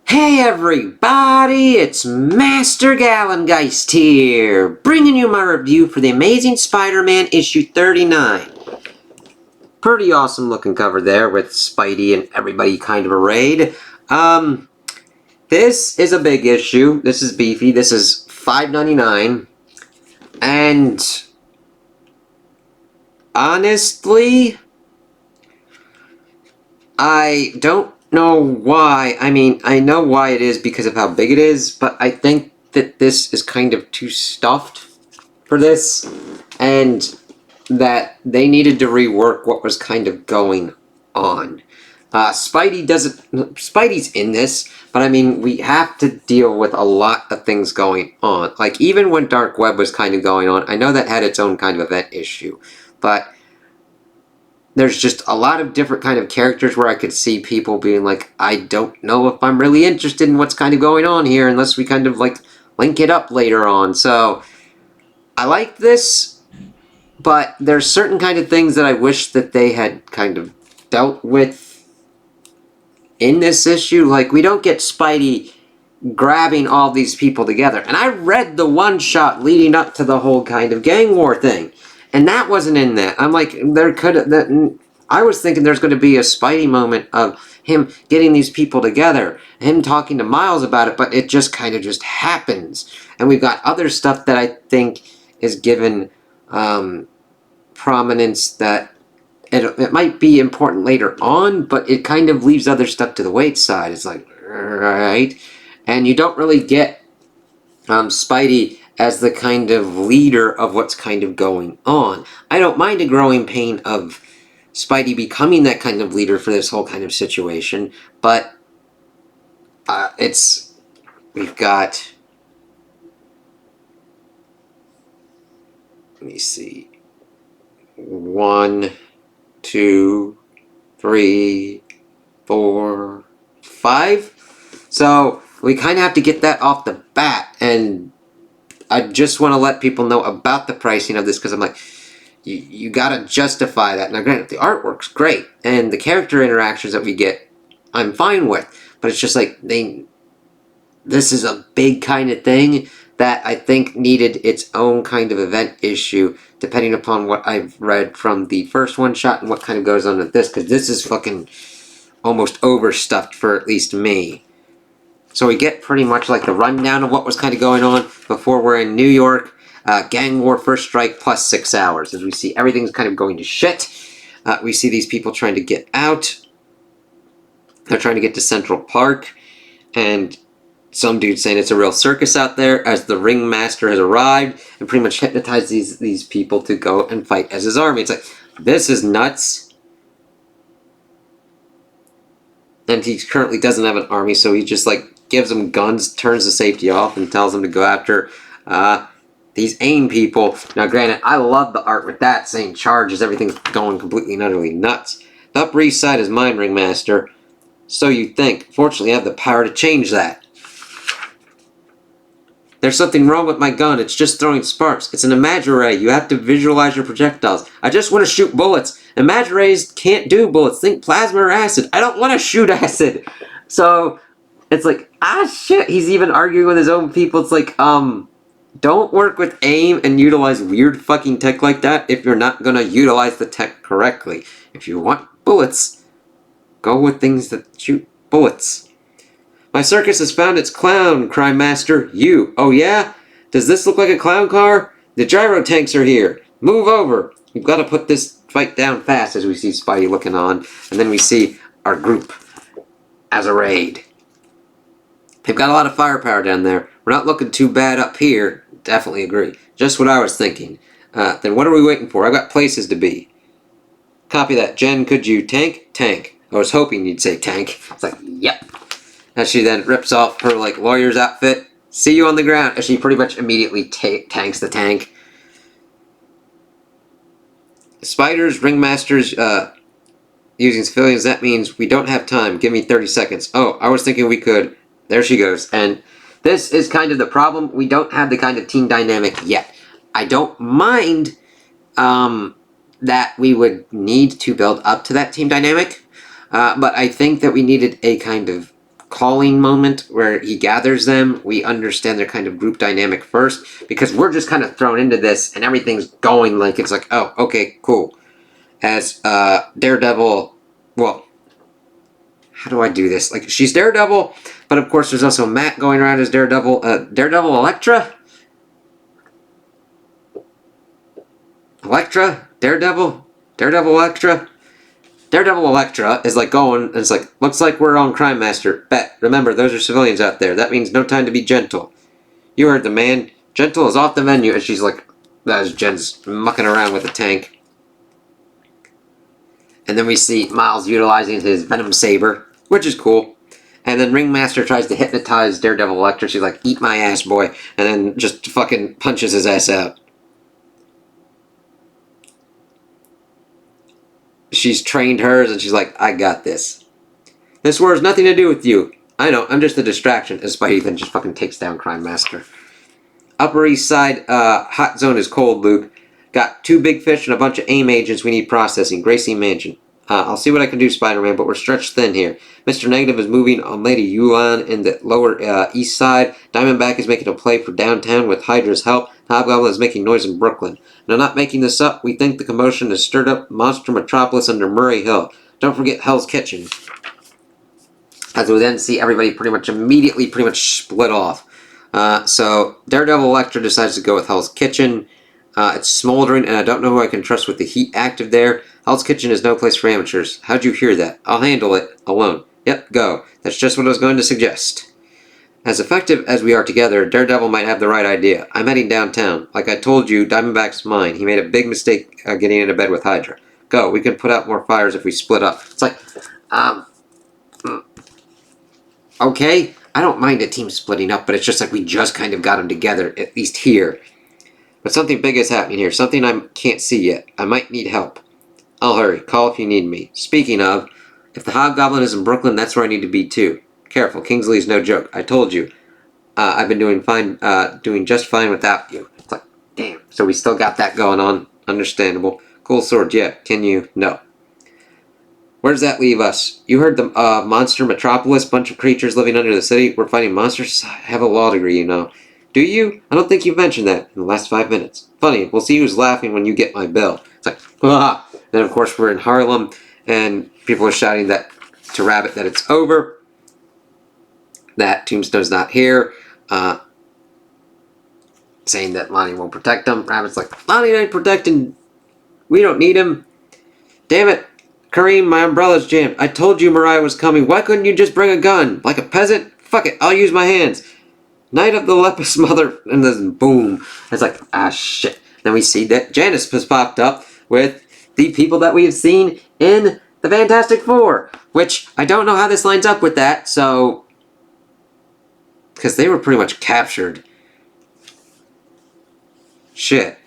Hey everybody, it's Master Gallengeist here, bringing you my review for The Amazing Spider-Man issue 39. Pretty awesome looking cover there with Spidey and everybody kind of arrayed. This is a big issue. This is beefy. This is $5.99. And honestly, I don't know why. I mean, I know why it is because of how big it is, but I think that this is kind of too stuffed for this, and that they needed to rework what was kind of going on. Spidey's in this, but I mean, we have to deal with a lot of things going on. Like, even when Dark Web was kind of going on, I know that had its own kind of event issue, but there's just a lot of different kind of characters where I could see people being like, I don't know if I'm really interested in what's kind of going on here unless we kind of like link it up later on. So I like this, but there's certain kind of things that I wish that they had kind of dealt with in this issue. Like, we don't get Spidey grabbing all these people together. And I read the one-shot leading up to the whole kind of gang war thing, and that wasn't in that. I'm like, I was thinking there's going to be a Spidey moment of him getting these people together, him talking to Miles about it, but it just kind of just happens. And we've got other stuff that I think is given prominence that it might be important later on, but it kind of leaves other stuff to the wayside. It's like, right? And you don't really get Spidey as the kind of leader of what's kind of going on. I don't mind a growing pain of Spidey becoming that kind of leader for this whole kind of situation, but we've got, let me see, 1, 2, 3, 4, 5. So we kind of have to get that off the bat, and I just want to let people know about the pricing of this, because I'm like, you gotta justify that. Now granted, the artwork's great, and the character interactions that we get, I'm fine with, but it's just like, this is a big kind of thing that I think needed its own kind of event issue, depending upon what I've read from the first one shot and what kind of goes on with this, because this is fucking almost overstuffed for at least me. So we get pretty much like the rundown of what was kind of going on before we're in New York. Gang war, first strike, plus 6 hours. As we see everything's kind of going to shit. We see these people trying to get out. They're trying to get to Central Park. And some dude saying it's a real circus out there, as the ringmaster has arrived and pretty much hypnotized these people to go and fight as his army. It's like, this is nuts. And he currently doesn't have an army, so he just like gives them guns, turns the safety off, and tells them to go after these AIM people. Now granted, I love the art with that, saying charges, everything's going completely and utterly nuts. The Upper East Side is mine, Ringmaster. So you think. Fortunately, I have the power to change that. There's something wrong with my gun. It's just throwing sparks. It's an Imageray. You have to visualize your projectiles. I just want to shoot bullets. Imagerays can't do bullets. Think plasma or acid. I don't want to shoot acid. So it's like, shit. He's even arguing with his own people. It's like, don't work with AIM and utilize weird fucking tech like that if you're not going to utilize the tech correctly. If you want bullets, go with things that shoot bullets. My circus has found its clown, Crime Master. You. Oh yeah? Does this look like a clown car? The gyro tanks are here. Move over. We've got to put this fight down fast, as we see Spidey looking on. And then we see our group as a raid. They've got a lot of firepower down there. We're not looking too bad up here. Definitely agree. Just what I was thinking. Then what are we waiting for? I've got places to be. Copy that. Jen, could you tank? Tank. I was hoping you'd say tank. It's like, yep. As she then rips off her like lawyer's outfit. See you on the ground. As she pretty much immediately tanks the tank. Spiders, ringmasters, using civilians. That means we don't have time. Give me 30 seconds. Oh, I was thinking we could. There she goes. And this is kind of the problem. We don't have the kind of team dynamic yet. I don't mind that we would need to build up to that team dynamic. But I think that we needed a kind of calling moment where he gathers them. We understand their kind of group dynamic first, because we're just kind of thrown into this and everything's going like it's like, oh, okay, cool. As Daredevil, well, how do I do this? Like, she's Daredevil, but of course there's also Matt going around as Daredevil. Daredevil Elektra? Elektra? Daredevil? Daredevil Elektra? Daredevil Elektra is like going, and it's like, looks like we're on Crime Master. Bet. Remember, those are civilians out there. That means no time to be gentle. You heard the man. Gentle is off the menu. And she's like, as Jen's mucking around with the tank. And then we see Miles utilizing his Venom Saber, which is cool. And then Ringmaster tries to hypnotize Daredevil Elektra. She's like, eat my ass, boy. And then just fucking punches his ass out. She's trained hers, and she's like, I got this. This war has nothing to do with you. I know, I'm just a distraction. And Spidey then just fucking takes down Crime Master. Upper East Side, hot zone is cold, Luke. Got 2 big fish and a bunch of AIM agents we need processing. Gracie Mansion. I'll see what I can do, Spider-Man, but we're stretched thin here. Mr. Negative is moving on Lady Yuan in the lower east side. Diamondback is making a play for downtown with Hydra's help. Hobgoblin is making noise in Brooklyn. And I'm not making this up. We think the commotion has stirred up Monster Metropolis under Murray Hill. Don't forget Hell's Kitchen. As we then see everybody pretty much immediately split off. So Daredevil Elektra decides to go with Hell's Kitchen. It's smoldering, and I don't know who I can trust with the heat active there. Hell's Kitchen is no place for amateurs. How'd you hear that? I'll handle it alone. Yep, go. That's just what I was going to suggest. As effective as we are together, Daredevil might have the right idea. I'm heading downtown. Like I told you, Diamondback's mine. He made a big mistake getting into bed with Hydra. Go. We can put out more fires if we split up. It's like, okay. I don't mind a team splitting up, but it's just like we just kind of got them together, at least here. But something big is happening here. Something I can't see yet. I might need help. I'll hurry. Call if you need me. Speaking of, if the Hobgoblin is in Brooklyn, that's where I need to be too. Careful, Kingsley's no joke. I told you. I've been doing just fine without you. It's like, damn. So we still got that going on. Understandable. Cool sword, yeah. Can you? No. Where does that leave us? You heard the Monster Metropolis, bunch of creatures living under the city. We're fighting monsters. I have a law degree, you know. Do you? I don't think you've mentioned that in the last 5 minutes. Funny, we'll see who's laughing when you get my bill. It's like, ah. Then of course we're in Harlem, and people are shouting that to Rabbit that it's over. That Tombstone's not here. Saying that Lonnie won't protect him. Rabbit's like, Lonnie ain't protecting. We don't need him. Damn it. Kareem, my umbrella's jammed. I told you Mariah was coming. Why couldn't you just bring a gun? Like a peasant? Fuck it, I'll use my hands. Night of the Lepus Mother, and then boom. It's like, ah, shit. Then we see that Janice has popped up with the people that we have seen in the Fantastic Four. Which, I don't know how this lines up with that, so... because they were pretty much captured. Shit.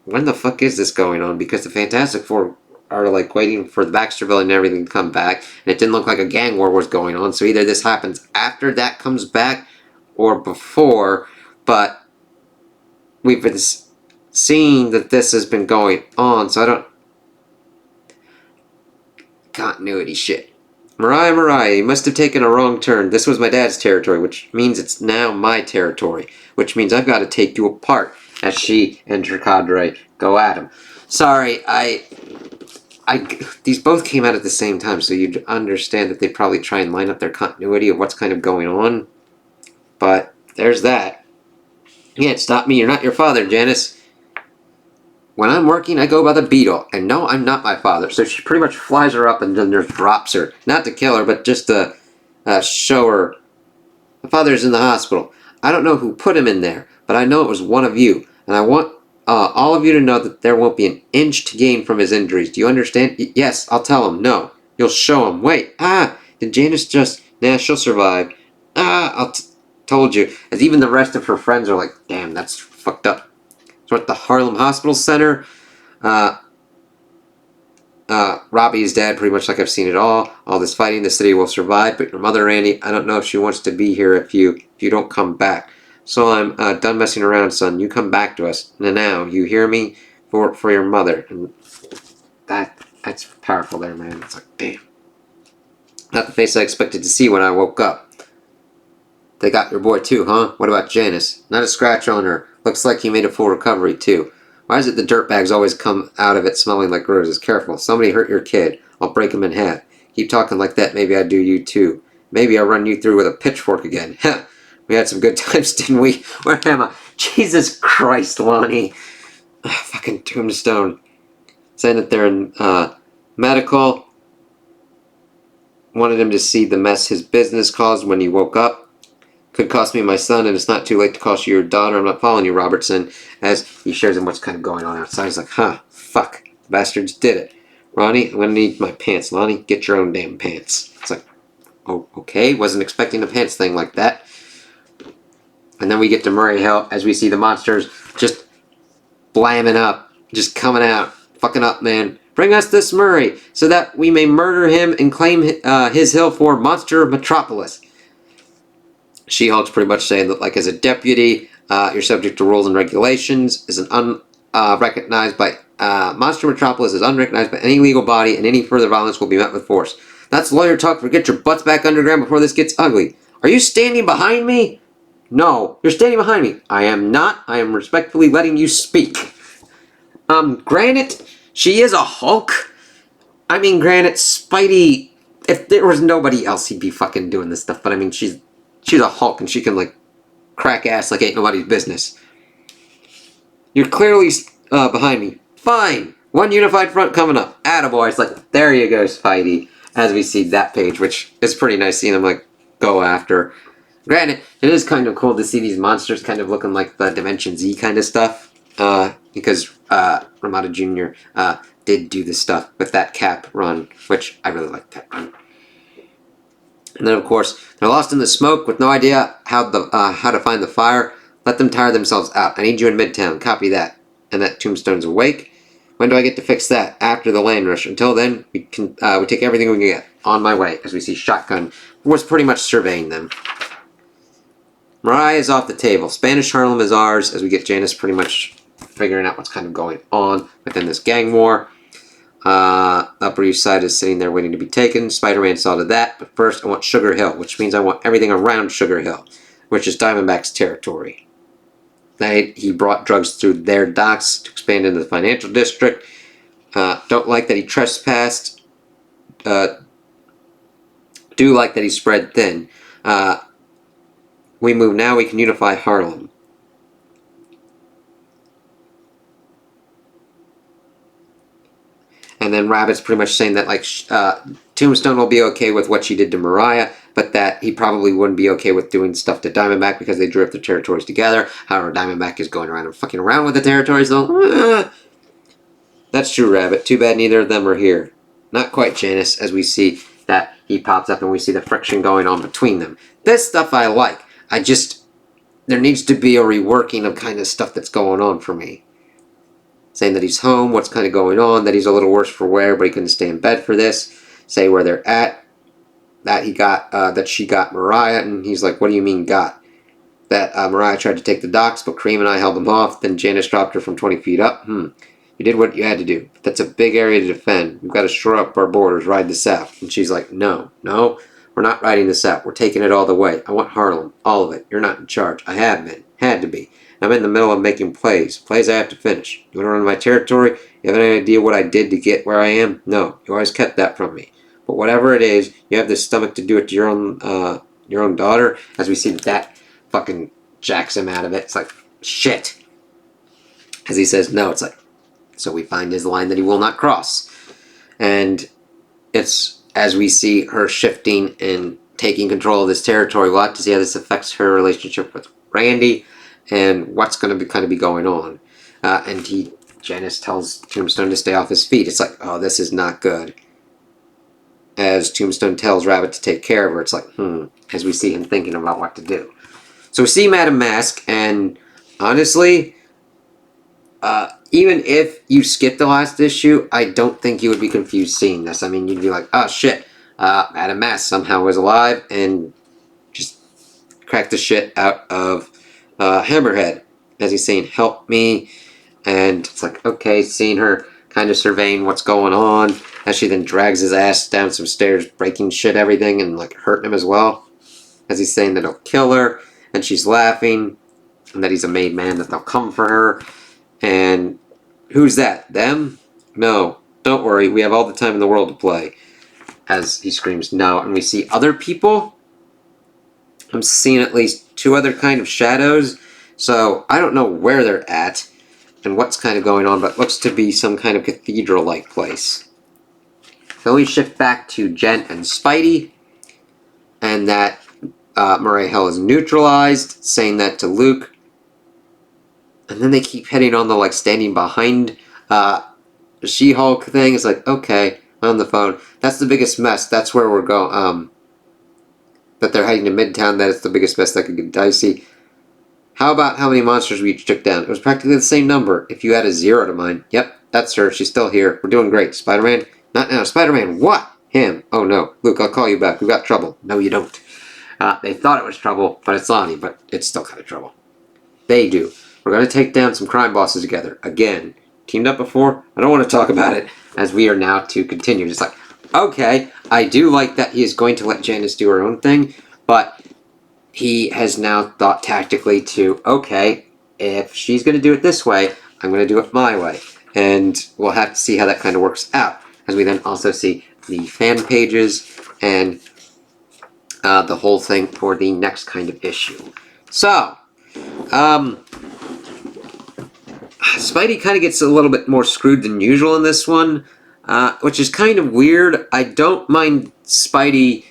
When the fuck is this going on? Because the Fantastic Four are like waiting for the Baxter Building and everything to come back, and it didn't look like a gang war was going on, so either this happens after that comes back or before, but we've been seeing that this has been going on, so I don't... continuity shit. Mariah, you must have taken a wrong turn. This was my dad's territory, which means it's now my territory, which means I've got to take you apart, as she and her cadre go at him. Sorry, these both came out at the same time, so you'd understand that they probably try and line up their continuity of what's kind of going on. But there's that. You can't stop me. You're not your father, Janice. When I'm working, I go by the Beetle. And no, I'm not my father. So she pretty much flies her up and then just drops her. Not to kill her, but just to show her. My father's in the hospital. I don't know who put him in there, but I know it was one of you. And I want all of you to know that there won't be an inch to gain from his injuries. Do you understand? Yes, I'll tell him. No. You'll show him. Wait. Did Janice just... Nah, she'll survive. Told you. As even the rest of her friends are like, damn, that's fucked up. So at the Harlem Hospital Center, Robbie's dad, pretty much like I've seen it all this fighting, the city will survive, but your mother, Randy, I don't know if she wants to be here if you don't come back. So I'm done messing around, son. You come back to us. Now, you hear me? For your mother. And that's powerful there, man. It's like, damn. Not the face I expected to see when I woke up. They got your boy too, huh? What about Janice? Not a scratch on her. Looks like he made a full recovery too. Why is it the dirtbags always come out of it smelling like roses? Careful, somebody hurt your kid. I'll break him in half. Keep talking like that, maybe I do you too. Maybe I'll run you through with a pitchfork again. Heh. We had some good times, didn't we? Where am I? Jesus Christ, Lonnie. Fucking Tombstone. Saying that they're in medical. Wanted him to see the mess his business caused when he woke up. Could cost me my son, and it's not too late to cost you your daughter. I'm not following you, Robertson. As he shares him what's kind of going on outside. He's like, huh, fuck. The bastards did it. Ronnie, I'm going to need my pants. Lonnie, get your own damn pants. It's like, oh, okay. Wasn't expecting a pants thing like that. And then we get to Murray Hill as we see the monsters just blamming up. Just coming out. Fucking up, man. Bring us this Murray so that we may murder him and claim his hill for Monster Metropolis. She-Hulk's pretty much saying that, like, as a deputy, you're subject to rules and regulations. Is unrecognized by Monster Metropolis is unrecognized by any legal body, and any further violence will be met with force. That's lawyer talk for get your butts back underground before this gets ugly. Are you standing behind me? No, you're standing behind me. I am not. I am respectfully letting you speak. Granted, she is a Hulk. I mean, granted, Spidey, if there was nobody else, he'd be fucking doing this stuff. But I mean, she's a Hulk, and she can, like, crack ass like ain't nobody's business. You're clearly behind me. Fine. One unified front coming up. Attaboy. It's like, there you go, Spidey. As we see that page, which is pretty nice seeing him, like, go after. Granted, it is kind of cool to see these monsters kind of looking like the Dimension Z kind of stuff. Because Ramada Jr. Did do this stuff with that Cap run, which I really like that run. And then, of course, they're lost in the smoke with no idea how to find the fire. Let them tire themselves out. I need you in Midtown. Copy that. And that Tombstone's awake. When do I get to fix that? After the land rush. Until then, we take everything we can get. On my way. As we see Shotgun was pretty much surveying them. Mariah is off the table. Spanish Harlem is ours. As we get Janice pretty much figuring out what's kind of going on within this gang war. Upper East Side is sitting there waiting to be taken. Spider-Man saw to that, but first I want Sugar Hill, which means I want everything around Sugar Hill, which is Diamondback's territory. He brought drugs through their docks to expand into the financial district. Don't like that he trespassed. Do like that he spread thin. We move now, we can unify Harlem. And then Rabbit's pretty much saying that, like, Tombstone will be okay with what she did to Mariah, but that he probably wouldn't be okay with doing stuff to Diamondback because they drew up the territories together. However, Diamondback is going around and fucking around with the territories, so that's true, Rabbit. Too bad neither of them are here. Not quite, Janice, as we see that he pops up and we see the friction going on between them. This stuff I like. There needs to be a reworking of kind of stuff that's going on for me. Saying that he's home, what's kind of going on, that he's a little worse for wear, but he couldn't stay in bed for this. Say where they're at, that she got Mariah, and he's like, what do you mean got? That Mariah tried to take the docks, but Kareem and I held them off, then Janice dropped her from 20 feet up. You did what you had to do. That's a big area to defend. We've got to shore up our borders, ride this out. And she's like, no, we're not riding this out. We're taking it all the way. I want Harlem, all of it. You're not in charge. I have been. Had to be. I'm in the middle of making plays. Plays I have to finish. You want to run my territory? You have any idea what I did to get where I am? No. You always kept that from me. But whatever it is, you have the stomach to do it to your own daughter. As we see that fucking jacks him out of it. It's like, shit. As he says no, it's like, so we find his line that he will not cross. And it's, as we see her shifting and taking control of this territory, we'll have to see how this affects her relationship with Randy and what's going to be going on. And Janice tells Tombstone to stay off his feet. It's like, oh, this is not good. As Tombstone tells Rabbit to take care of her, it's like, as we see him thinking about what to do. So we see Madam Mask, and honestly, even if you skip the last issue, I don't think you would be confused seeing this. I mean, you'd be like, oh shit, Madam Mask somehow was alive, and just crack the shit out of Hammerhead, as he's saying, help me. And it's like, okay, seeing her kind of surveying what's going on. as she then drags his ass down some stairs, breaking shit, everything, and like hurting him as well. As he's saying that he'll kill her, and she's laughing, and that he's a made man, that they'll come for her. And who's that? Them? No, don't worry, we have all the time in the world to play. As he screams no, and we see other people. I'm seeing at least 2 other kind of shadows, so I don't know where they're at and what's kind of going on, but it looks to be some kind of cathedral-like place. So we shift back to Jen and Spidey, and that Murray Hill is neutralized, saying that to Luke. And then they keep hitting on the, like, standing behind She-Hulk thing. It's like, okay, on the phone. That's the biggest mess. That's where we're going. That they're heading to Midtown. That is the biggest mess. That could get dicey. How about how many monsters we each took down? It was practically the same number. If you add a 0 to mine. Yep, that's her. She's still here. We're doing great. Spider-Man? Not now. Spider-Man, what? Him. Oh, no. Luke, I'll call you back. We've got trouble. No, you don't. They thought it was trouble, but it's Lonnie, but it's still kind of trouble. They do. We're going to take down some crime bosses together. Again. Teamed up before? I don't want to talk about it, as we are now to continue. It's like, okay, I do like that he is going to let Janice do her own thing, but he has now thought tactically to, okay, if she's going to do it this way, I'm going to do it my way. And we'll have to see how that kind of works out, as we then also see the fan pages and the whole thing for the next kind of issue. So, Spidey kind of gets a little bit more screwed than usual in this one, which is kind of weird. I don't mind Spidey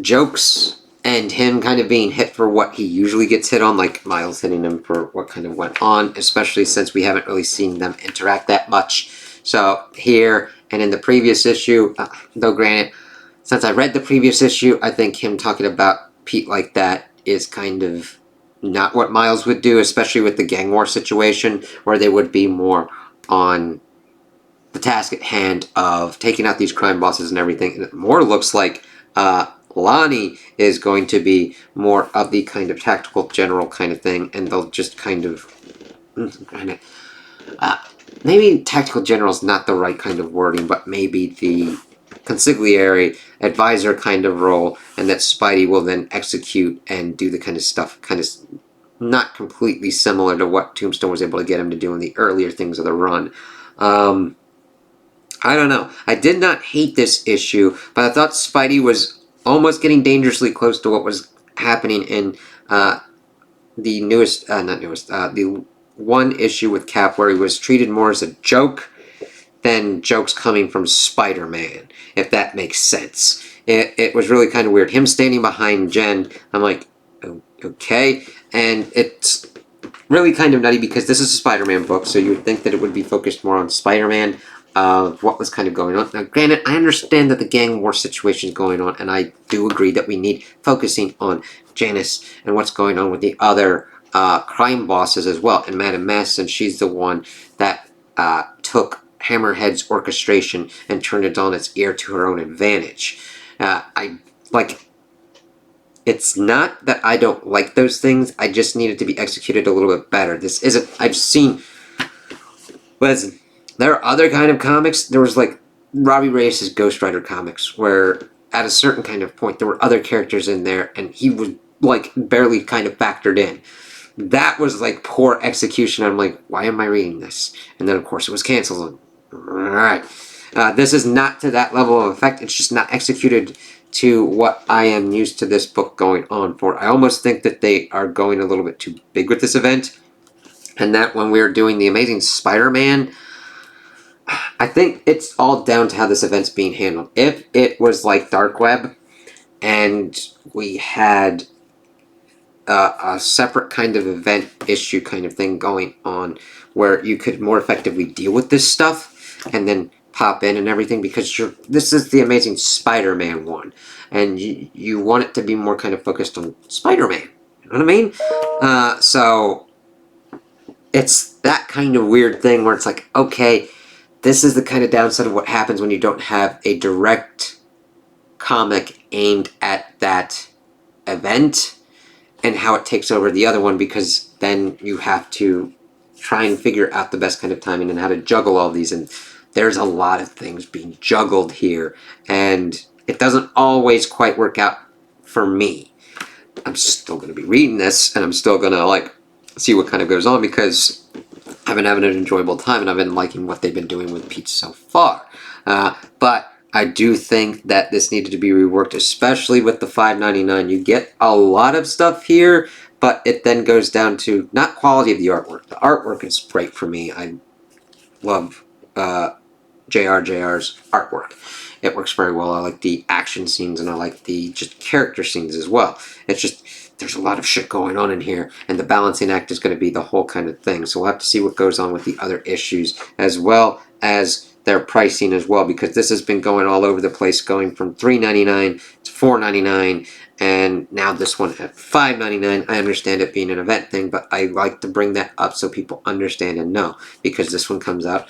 jokes and him kind of being hit for what he usually gets hit on, like Miles hitting him for what kind of went on, especially since we haven't really seen them interact that much. So here and in the previous issue, though granted, since I read the previous issue, I think him talking about Pete like that is kind of not what Miles would do, especially with the gang war situation, where they would be more on the task at hand of taking out these crime bosses and everything. And it more looks like Lonnie is going to be more of the kind of tactical general kind of thing, and they'll just kind of maybe tactical general is not the right kind of wording, but maybe the consigliere advisor kind of role, and that Spidey will then execute and do the kind of stuff, kind of not completely similar to what Tombstone was able to get him to do in the earlier things of the run. I don't know. I did not hate this issue, but I thought Spidey was almost getting dangerously close to what was happening in the newest, the one issue with Cap, where he was treated more as a joke than jokes coming from Spider-Man, if that makes sense. It was really kind of weird. Him standing behind Jen, I'm like, okay. And it's really kind of nutty because this is a Spider-Man book, so you would think that it would be focused more on Spider-Man, what was kind of going on. Now, granted, I understand that the gang war situation is going on, and I do agree that we need focusing on Janice and what's going on with the other crime bosses as well, and Madame Mess, and she's the one that took Hammerhead's orchestration and turned it on its ear to her own advantage. It's not that I don't like those things, I just need it to be executed a little bit better. This isn't, I've seen, listen, there are other kind of comics, there was like Robbie Reyes' Ghost Rider comics, where at a certain kind of point there were other characters in there, and he was like barely kind of factored in. That was like poor execution. I'm like, why am I reading this? And then of course it was canceled. Alright. This is not to that level of effect. It's just not executed to what I am used to this book going on for. I almost think that they are going a little bit too big with this event. And that when we were doing The Amazing Spider-Man, I think it's all down to how this event's being handled. If it was like Dark Web, and we had a separate kind of event issue kind of thing going on, where you could more effectively deal with this stuff, and then pop in and everything, because this is the Amazing Spider-Man one, and you want it to be more kind of focused on Spider-Man, you know what I mean? So it's that kind of weird thing where it's like, okay, this is the kind of downside of what happens when you don't have a direct comic aimed at that event, and how it takes over the other one, because then you have to try and figure out the best kind of timing and how to juggle all these, and there's a lot of things being juggled here, and it doesn't always quite work out for me. I'm still going to be reading this, and I'm still going to, like, see what kind of goes on, because I've been having an enjoyable time, and I've been liking what they've been doing with Peach so far. But I do think that this needed to be reworked, especially with the $5.99. You get a lot of stuff here, but it then goes down to not quality of the artwork. The artwork is great for me. I love JR's artwork. It works very well. I like the action scenes, and I like the just character scenes as well. It's just, there's a lot of shit going on in here, and the balancing act is going to be the whole kind of thing. So we'll have to see what goes on with the other issues, as well as their pricing as well, because this has been going all over the place, going from $3.99 to $4.99, and now this one at $5.99. I understand it being an event thing, but I like to bring that up so people understand and know, because this one comes out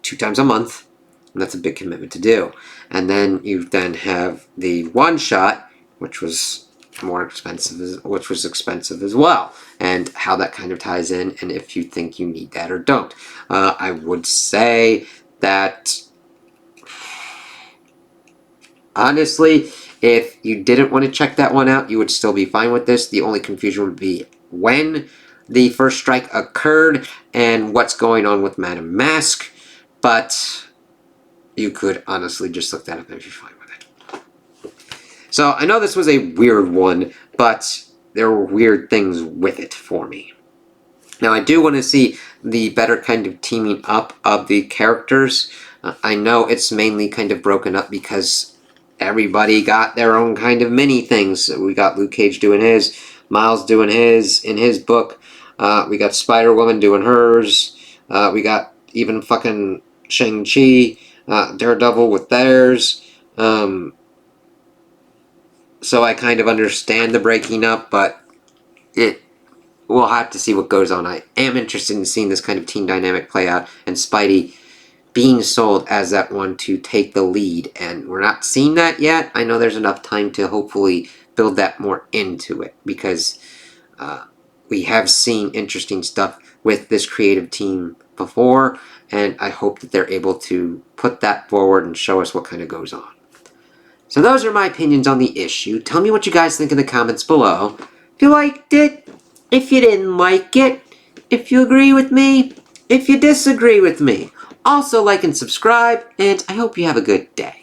2 times a month, and that's a big commitment to do. And then you then have the one shot, which was more expensive, which was expensive as well, and how that kind of ties in, and if you think you need that or don't. I would say that, honestly, if you didn't want to check that one out, you would still be fine with this. The only confusion would be when the first strike occurred and what's going on with Madame Mask, but you could honestly just look that up if you're fine with it. So I know this was a weird one, but there were weird things with it for me. Now, I do want to see the better kind of teaming up of the characters. I know it's mainly kind of broken up because everybody got their own kind of mini things. We got Luke Cage doing his, Miles doing his in his book. We got Spider-Woman doing hers. We got even fucking Shang-Chi, Daredevil with theirs. So I kind of understand the breaking up, but we'll have to see what goes on. I am interested in seeing this kind of team dynamic play out, and Spidey being sold as that one to take the lead, and we're not seeing that yet. I know there's enough time to hopefully build that more into it, because we have seen interesting stuff with this creative team before, and I hope that they're able to put that forward and show us what kind of goes on. So those are my opinions on the issue. Tell me what you guys think in the comments below. If you liked it, if you didn't like it, if you agree with me, if you disagree with me. Also, like and subscribe, and I hope you have a good day.